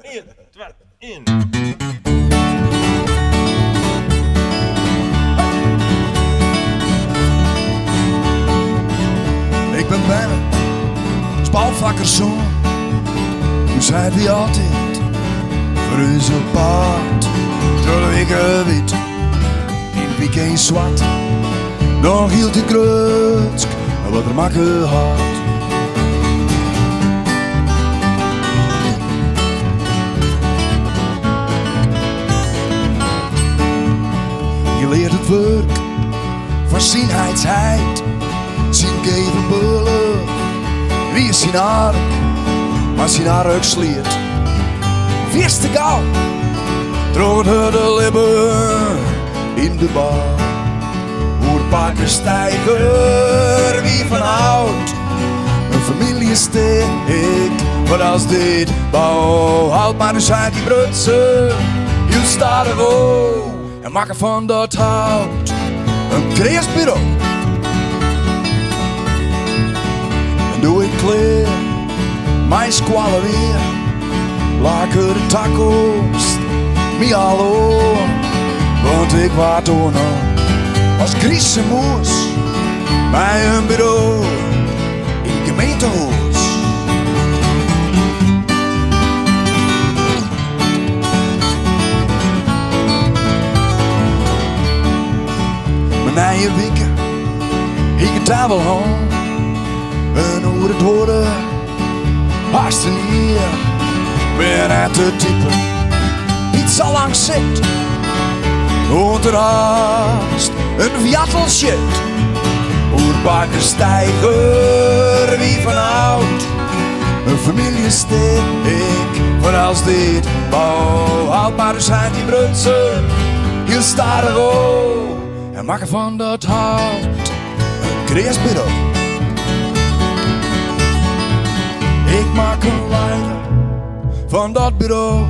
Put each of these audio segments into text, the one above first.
1, 2, 1. Ik ben bijna spalvakkerszoon. U zei wie altijd voor u zo paard. Door de weken wit, in het weekend zwart. Nog hield ik grutsk en wat er maken had. Je leert het werk van zienheidsheid. Zien geven bullen, wie is zijn ark, maar zijn ark sliert. Vierste gauw, droogde de lippen in de bar. Oerpakenstijger, wie van oud, een familie steek. Wat als dit bouw, houd maar dus uit die brutsen. Heel stadig o, en maken van dat hout een creasbureau. Doe ik kleer, mijn squallen weer. Laken de toekomst, mij allo. Want ik waard toen als Griezenmoes. Bij een bureau in het gemeentehuis. Mijn eigen wieken, ik het tafel hang. En hoe het hoorde, hartstikke hier. Ben uit de type, niet zo lang zit. Onderhaast, een viatel shit. Oerpakenstijger, wie van oud. Een familie steek, voor als dit bouw. Houd maar dus uit die brutsen, heel starig o. En maken van dat hout een creasbureau. Ik maak een leider van dat bureau.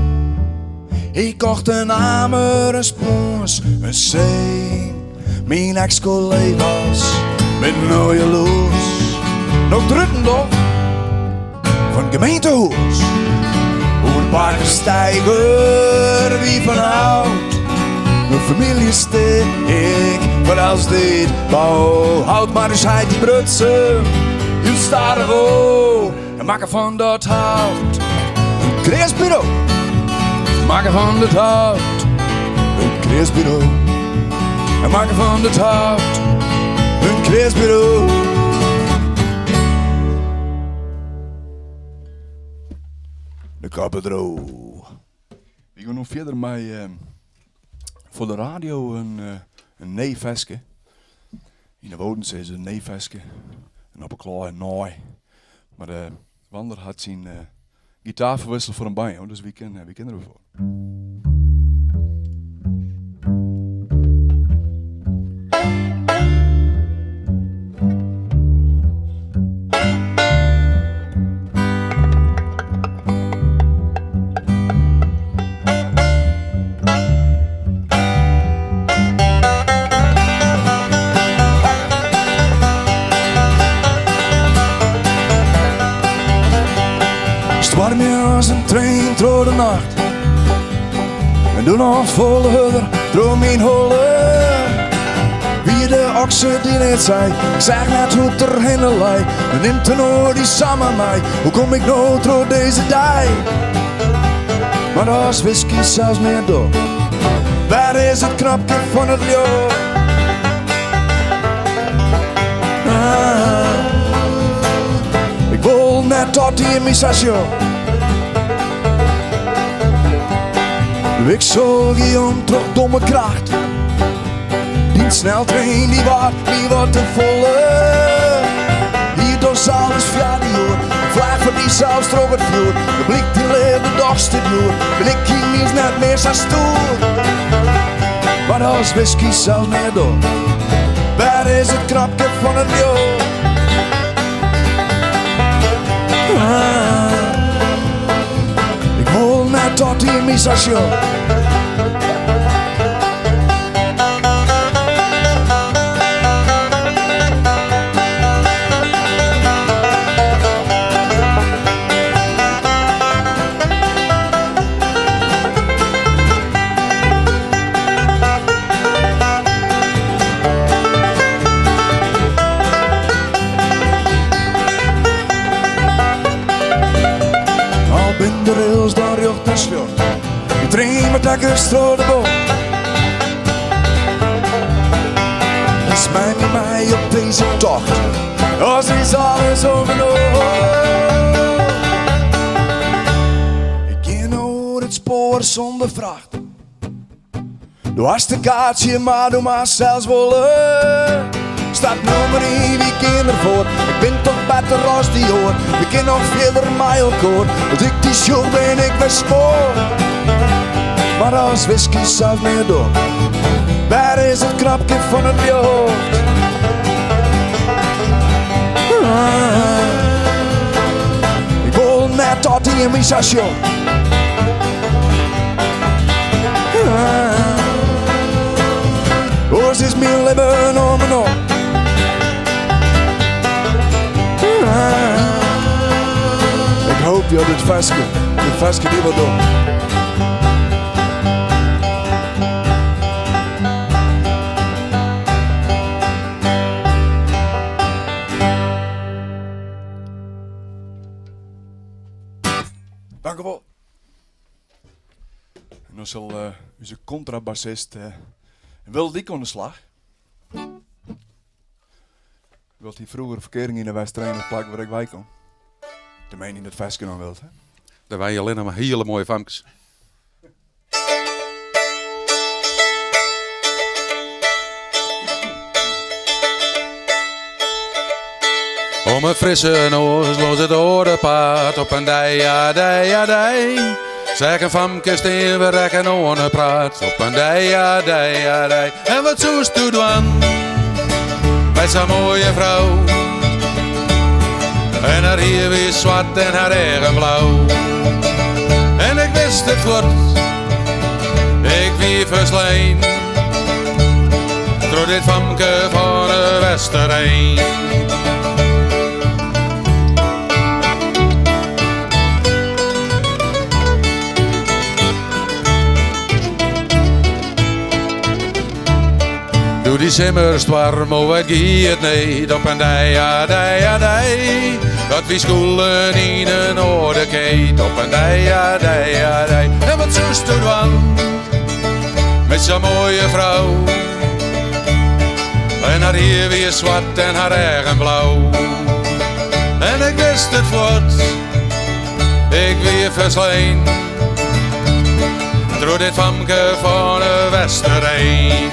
Ik kocht een hamer, een spoens, een steen. Mijn ex-collega's met nou jaloers. Nog Druttendorf van gemeentehuis. Oerpakenstijger, wie van oud. Een familie steek, wat als dit bouw. Houd maar dus uit die brutsen, heel starig o. En maken van dat hout een creasbureau. Maken van dat hout een creasbureau. En maken van dat hout een creasbureau. De kappendro. We gaan nog verder met voor de radio een neefveske. In de Wodensee is een neefveske. En op een klein naai. Maar Wander had zijn gitaar verwisseld voor een banjo, dus we kennen ervoor. Warm je als een trein door de nacht. En doe nog volle hudder door mijn holle. Wie de okse die net zei, ik zeg net hoe het er heen lei. En neemt er nou die samen mij, hoe kom ik nou door deze dag? Maar daar is whisky zelfs meer door. Waar is het knopje van het licht? Ik wil net tot die emissatie. Ik zorg je om terug domme kracht. Die sneltrein die wordt te volle. Hier door alles via vlag voor die zelfs terug het vloer. De blik die leert de dagste duur. Ben ik hier niet net meer zo stoer. Maar als whisky zelfs meer door. Waar is het knopje van het licht? Ik wil net tot die missation. de rails dan rjocht en slot. De trein met takken strode boom. Smijt met mij op deze tocht, als is alles overlopen. Ik ging over het spoor zonder vracht. Du hast een kaartje, maar du mag zelfs willen. Staat nummer 1, wie kan ervoor? Ik ben toch beter als die hoor. We kunnen nog verder met elkaar. Als ik die show ben, ik weer spoor. Maar als whisky zelf meer door. Waar is het knapje van het jocht? Ik wil net tot die in mijn station. Oors is mijn leven om en om. Ik hoop je dit vestje die wil doen. Dank u wel. En dan zal onze contrabassist Wil Diek aan de slag. Wilt hij vroeger verkering in de West-Rijn op plek waar ik bij kom? De meen in het vestje dan wilt, hè? Daar waren alleen maar hele mooie famkes. Om een frisse noos los het oordepaard op een dij, ja dij, ja dij. Zeg een famke steen, we rekken on praat op een dij, ja dij, ja dij. En wat zoest u dan met zo'n mooie vrouw? En haar hier weer zwart en haar eigen blauw. En ik wist het wordt, ik wie versleen. Door dit famke van de Westerijn. Doe die simmers warm, oh wat giet niet op een dij, ja dij, ja dij. Dat wie schoelen in een orde keet op een dij, ja dij, ja dij. En wat zoest u dan met zo'n mooie vrouw? En haar hier weer zwart en haar eigen blauw. En ik wist het wordt, ik weer versleen. Door dit famke van de Westerijn.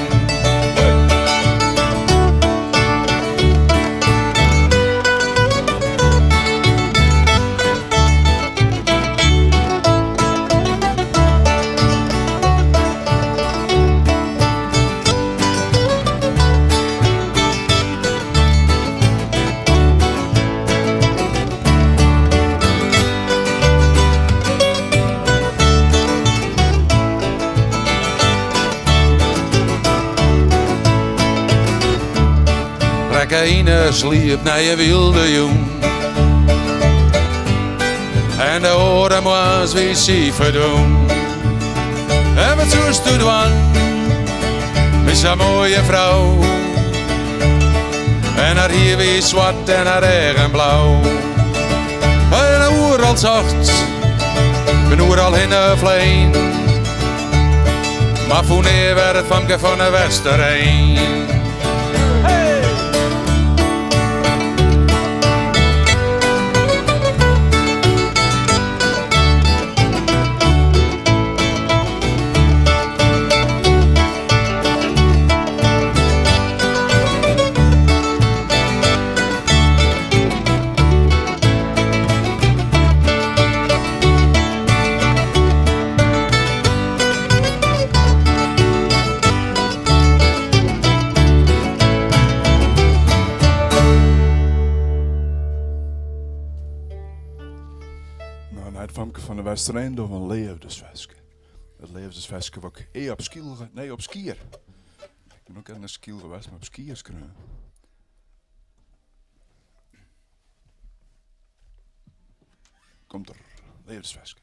Ine sliep naar je wilde jong. En de oren was wie sieven doen. En wat zoest u dan met zo'n mooie vrouw? En haar hier weer zwart en haar eigen blauw. En een oer al zacht, een oer al in de vleen. Maar voor neer werd het famke van de Westerijn. Van de Westerijn door een levensveske. Het levensveske wat ik op skiel, nee op skier. Ik ben ook aan een skiel geweest, maar op skiers kunnen. Komt er levensveske.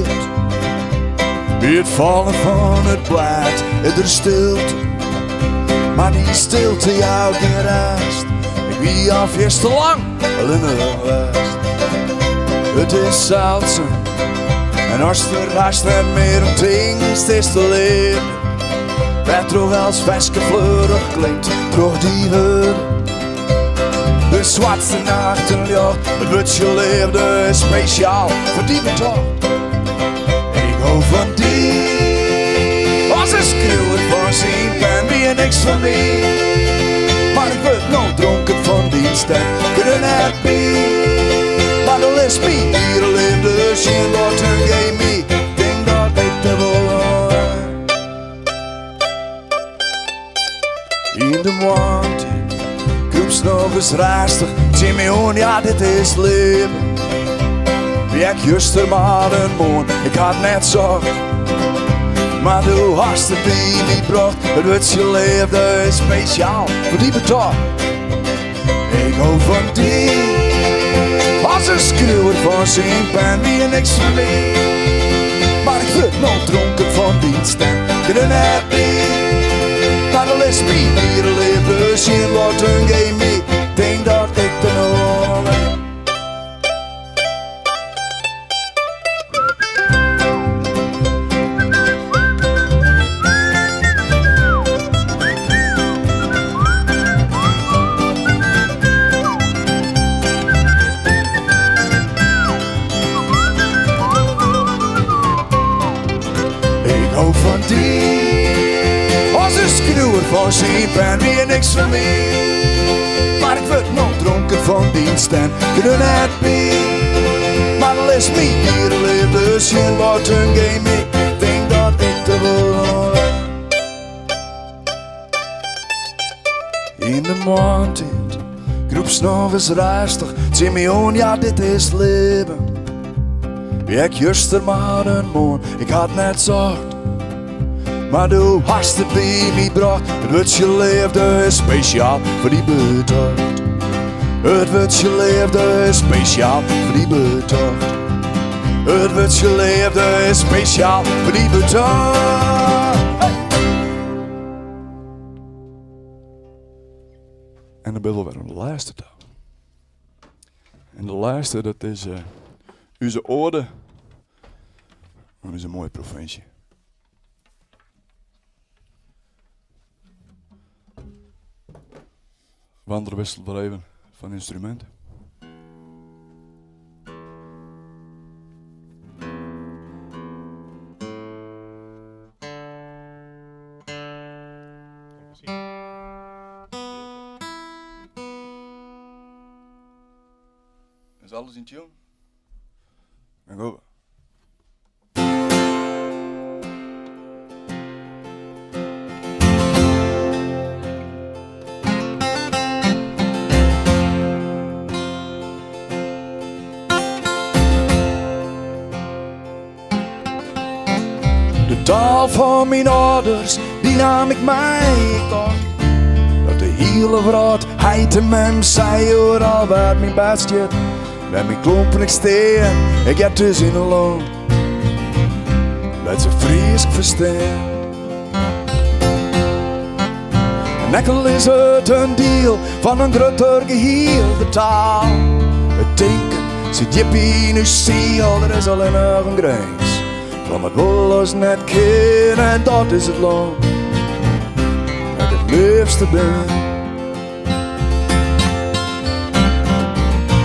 stilte. Bij het vallen van het blad, het er stilte. Maar die stilte jou geen rest. Ik wie al veel te lang al in de west. Het is zeldzaam. En als de rest net meer om dingst is te leven. Werd toch als veske fleurig klinkt, toch die heur. De zwartste nachtenjacht, het wutje leefde is speciaal voor die betocht. Ik hou van die, als een schreeuwer van zijn pen, wie en niks van die. Maar ik word nog dronken van die stem, kunnen het niet. Maar de les me, hier leefde geen wat een game me. Denk dat ik te willen. In de morgen. Kroeps nog eens rustig, Jimmy on, ja dit is leven. Wie ik juster maar een moon, ik had net zacht. Maar du hast het bij me bracht, het wordt je leefde is speciaal voor die betocht. Ik hou van die, als een schreeuwer van zijn pen, wie en niks van mij. Maar ik word nog dronken van die stem, kunnen het niet. Maar de les me, hier leefde geen wat een game me. Denk dat ik te nog ben. Ik hou van die. Als een schreeuwer van zijn pen, wie en niks van mij. Maar ik word nog dronken van die stem, kunnen het niet. Maar de les me, hier leefde geen wat een game me. Denk dat ik te wil. In de morgen, groeps nog eens rustig, Jimmy on, ja dit is leven. Wie ik juster maar een moon, ik had net zacht. Maar du hast het bij me bracht, het wordt je leefde is speciaal voor die betocht. Het wordt je leefde is speciaal voor die betocht. Het wordt je leefde is speciaal voor die betocht. En dan ben we weer aan de laatste dag. En de laatste, dat is onze ode aan onze mooie provincie. Wander wisselt maar even van instrumenten. Is alles in tune? Dan gaan we. De taal van mijn ouders, die nam ik mij kost. Dat de hele wereld, hij te mem, zei hoor al wat mijn bestje. Met mijn klompen ik steen, ik heb dus in de loon. Dat ze Fries verstaan. En ekkel is het een deel van een groter geheel, de taal. Het denken zit jippie in uw ziel, er is alleen nog een grens. Van het wollers net keer en dat is het loon. Dat het liefste ben.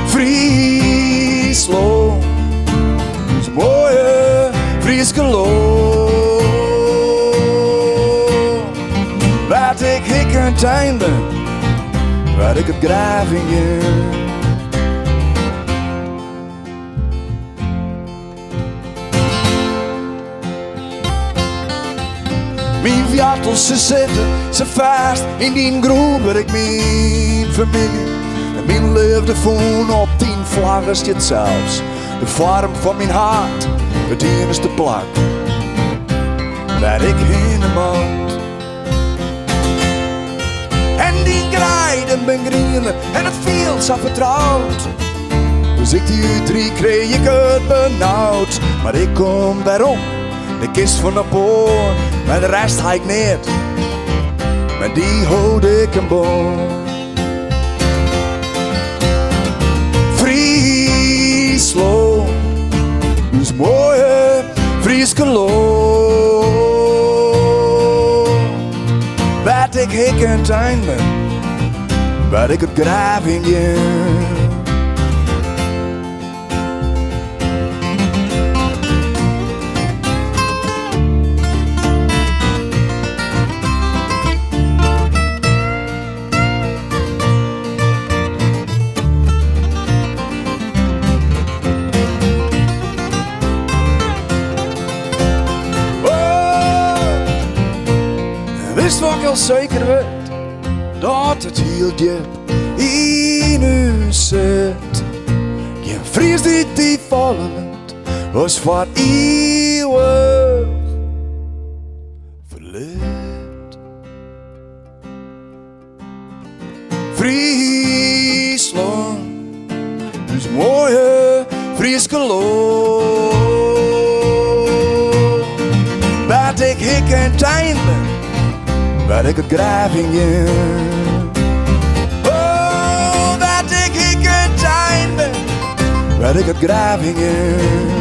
Friesland, zo'n mooie Fries geloof. Wat ik een tuin ben, waar ik het graaf in je. Mijn vjartels ze zitten, ze vast in die groep waar ik mijn familie. En mijn liefde voel op 10 vlaggen zit zelfs. De vorm van mijn hart, het enige plak waar ik heen moet. En die grijden ben grienen en het viel zo vertrouwd. Dus ik die u 3 kreeg ik het benauwd. Maar ik kom daarom, de kist van de poort, maar de rest ga ik niet. Maar die houd ik een boom. Friesland, dus mooie Frieske loon. Wat ik hik en tuin ben, wat ik op Gravingen. Wist wat ik al zeker weet, dat het heel diep in u zit. Geen Fries die vallen was voor eeuwig verleerd. Friesland, dus mooie Frieske loon. Wat ik hik en tuin ben, waar ik op Gravingen. Oh, wat ik hik en tuin ben, waar ik op Gravingen.